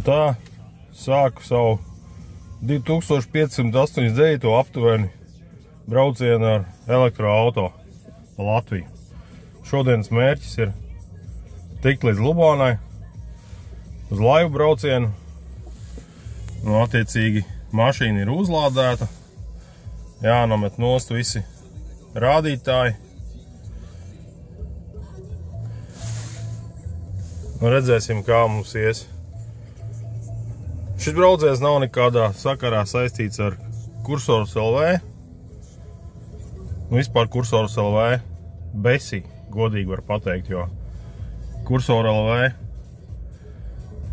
tā sāku savu 2589. aptuveni braucienu ar elektroauto pa Latviju. Šodienas mērķis ir tikt līdz Lubānai, uz laivu braucienu. Nu, attiecīgi, mašīna ir uzlādēta, jānomet nost visi rādītāji. Nu, redzēsim, kā mums ies. Šis brauciens nav nekādā sakarā saistīts ar Kursorus LV. Nu, vispār Kursorus LV besi, godīgi var pateikt, jo Kursor LV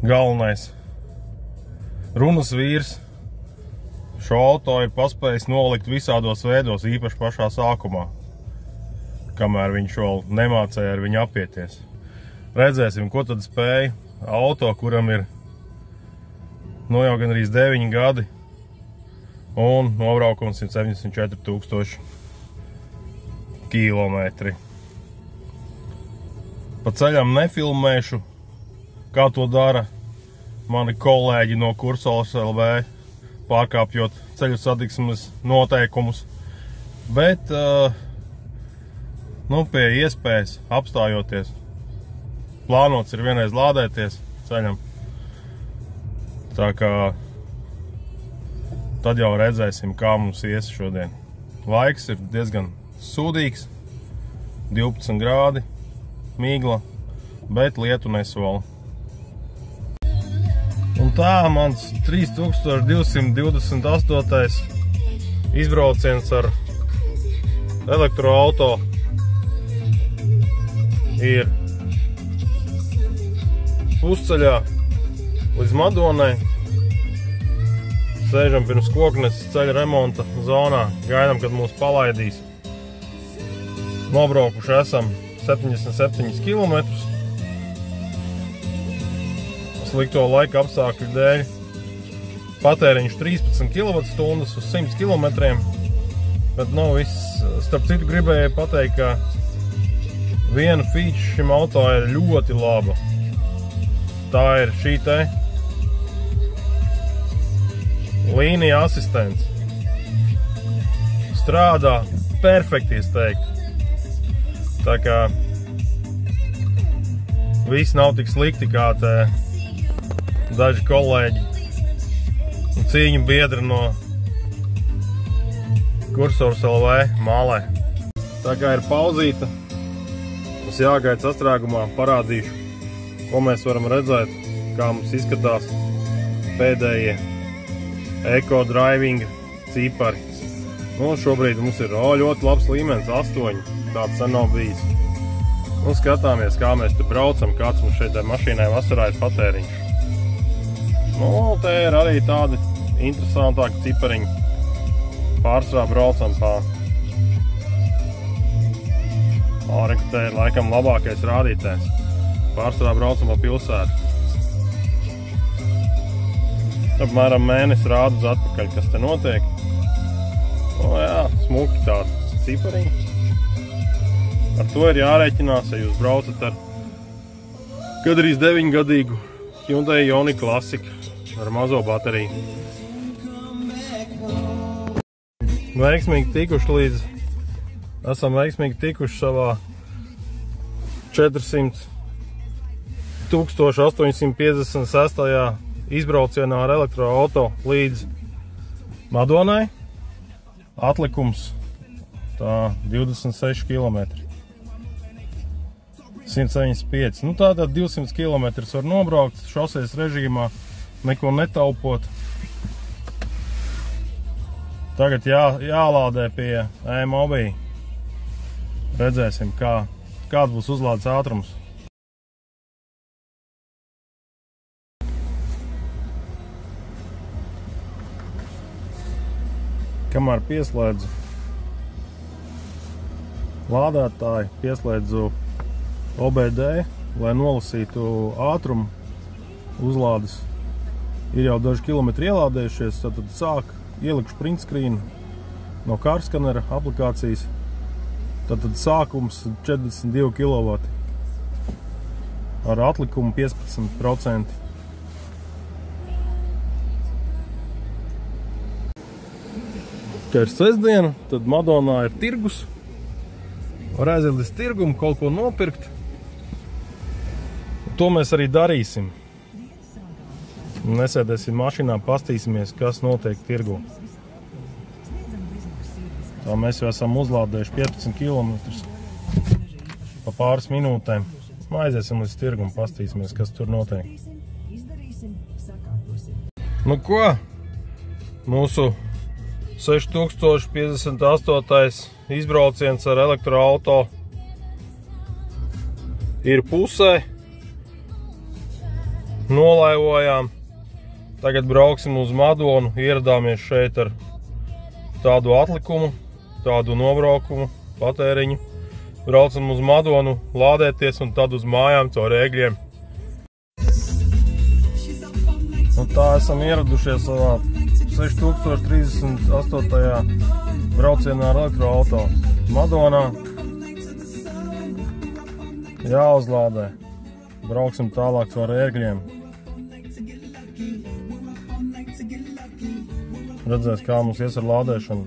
galvenais runas vīrs šo auto ir paspējis nolikt visādos veidos, īpaši pašā sākumā, kamēr viņš vēl nemācēja ar viņu apieties. Redzēsim, ko tad spēja auto, kuram ir jau gan arī 9 gadi un nobraukums 174 000 kilometri. Pa ceļam nefilmēšu, kā to dara mani kolēģi no Kursorus LV, pārkāpjot ceļu satiksmes noteikumus, bet pie iespējas apstājoties. Plānots ir vienreiz lādēties ceļam. Tā kā tad jau redzēsim, kā mums ies šodien. Laiks ir diezgan sūdīgs, 12 grādi, mīgla, bet lietu nesvala. Un tā mans 3228. izbrauciens ar elektroauto ir pusceļā līdz Madonai. Sēžam pirms Koknes ceļa remonta zonā, gaidām, kad mūs palaidīs. Nobraukuši esam 77 km. Slikto laika apstākļu dēļ patēriņš 13 kWh uz 100 km. Bet viss, starp citu, gribēju pateikt, ka viena feature šim auto ir ļoti laba. Tā ir šī te līnija asistents. Strādā perfekti, es teiktu. Tā kā viss nav tik slikti, kā te daži kolēģi un cīņu biedri no Kursorus LV mālē. Tā kā ir pauzīta, mums jāgaida sastrēgumā, parādīšu, ko mēs varam redzēt, kā mums izskatās pēdējie eco-driving cipari. Šobrīd mums ir ļoti labs līmenis, 8, tāds sen nav bijis. Skatāmies, kā mēs te braucam, kāds mums šeit mašīnai vasarā ir patēriņš. Te ir arī tādi interesantāki cipariņi. Pārsvarā braucam te ir laikam labākais rādītājs. Pārsvarā braucam pa pilsētu. Apmēram mēnesi rādu uz atpakaļ, kas te notiek. Jā, smuki tādi cipariņi. Ar to ir jārēķinās, ja jūs braucat ar gadrīz 9-gadīgu Hyundai Ioniq Classic ar mazo bateriju. Esam veiksmīgi tikuši savā 400 856. izbraucienā ar elektroauto līdz Madonai. Atlikums tā 26 km. 175. Tātad 200 km var nobraukt šosejas režīmā, neko netaupot. Tagad jālādē pie e-mobī. Redzēsim, kāds būs uzlādes ātrums. Kamēr pieslēdzu lādētāju, pieslēdzu OBD, lai nolasītu ātrumu uzlādes. Ir jau daži kilometri ielādējušies, tad sāk ielikšu print screen no kārskanera aplikācijas. Tad sākums 42 kW ar atlikumu 15%. ka ir sestdiena, tad Madonā ir tirgus. Var aiziet līdz tirgumu, kaut ko nopirkt. To mēs arī darīsim. Nesēdēsim mašīnā, pastīsimies, kas notiek tirgu. Tā mēs jau esam uzlādējuši 15 km pa pāris minūtēm. Aiziesim līdz tirgumu, pastīsimies, kas tur notiek. Nu ko? Mūsu 6058. izbrauciens ar elektroauto ir pusē. Nolaivojām. Tagad brauksim uz Madonu. Ieradāmies šeit ar tādu atlikumu, tādu nobraukumu, patēriņu. Braucam uz Madonu, lādēties un tad uz mājām caur Ēgļiem. Un tā esam ieradušies savā 6038. braucienā ar elektroauto. Madonā jāuzlādē. Brauksim tālāk caur Ēgļiem. Redzēs, kā mums ies ar lādēšanu.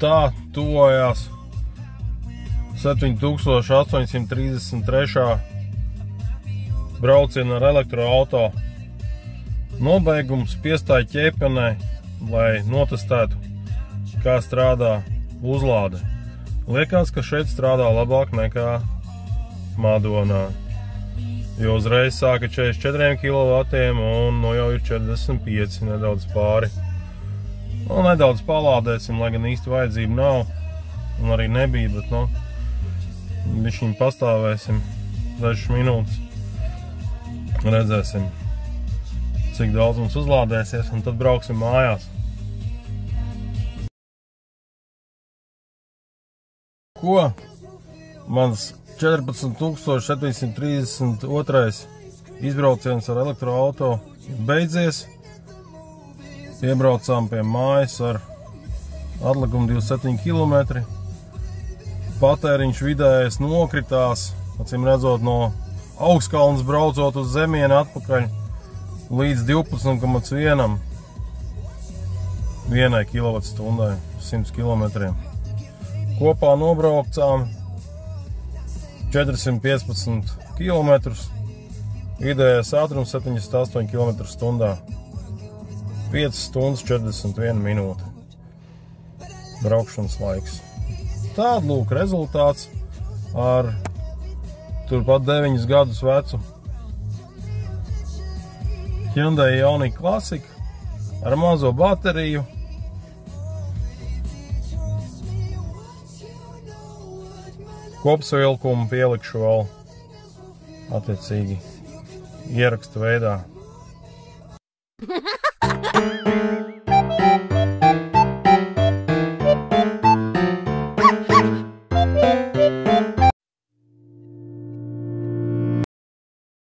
Tā tuvojās 7833. brauciena ar elektroauto nobeigums. Piestāja ķēpenē, lai notestētu, kā strādā uzlāde. Liekas, ka šeit strādā labāk nekā Madonā, jo uzreiz sāka 44 kW un nu jau ir 45, nedaudz pāri. Un nedaudz palādēsim, lai gan īsti vajadzība nav, un arī nebija, bet, nu, bišķiņ pastāvēsim 6 minūtes. Redzēsim, cik daudz mums uzlādēsies, un tad brauksim mājās. Ko? Mans 14732. izbrauciens ar elektroauto beidzies. Iebraucām pie mājas ar atlikumu 27 km. Patēriņš vidējais nokritās, acīm redzot, no Augstkalnes braucot uz Zemieni atpakaļ līdz 12,1 kWh 100 km. Kopā nobraucām 415 km. Vidējais ātrums 78 km/h. 5 stundas 41 minūte braukšanas laiks. Tāda lūk rezultāts ar turpat 9 gadus vecu Hyundai Ioniq Classic ar mazo bateriju. Kopsavilkumu pielikšu vēl attiecīgi ieraksta veidā.